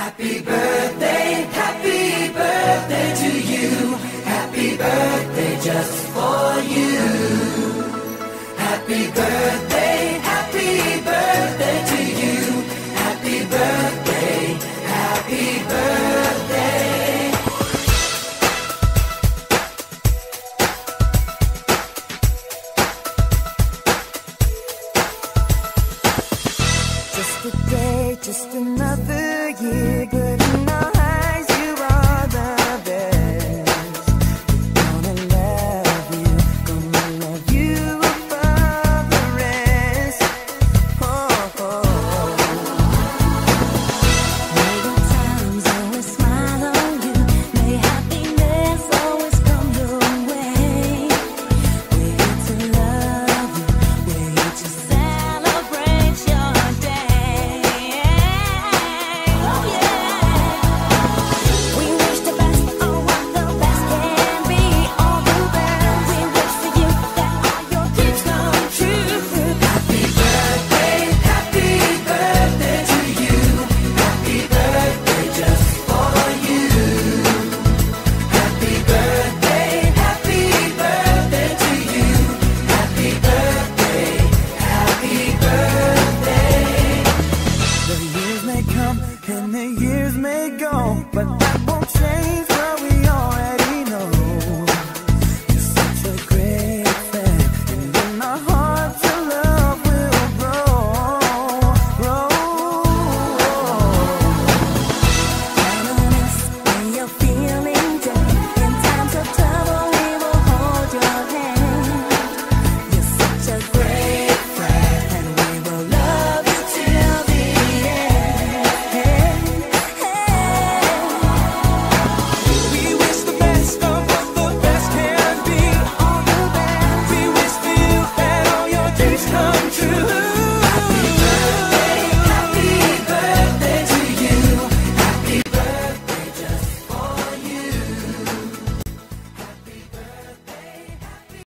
happy birthday to you. Happy birthday just for you. Happy birthday to you. Happy birthday, happy birthday. Just a day, just another year, but in our eyes you are the best. Gonna love you above the rest. Oh, oh. May good times always smile on you. May happiness always come your way. We're here to love you. We're here to celebrate your day. Oh yeah. We wish the best for what the best can be. All the best. We wish for you that all your dreams come true. Happy birthday to you. Happy birthday just for you. Happy birthday to you. Happy birthday, happy birthday. The years may come and the years may go, but that won't change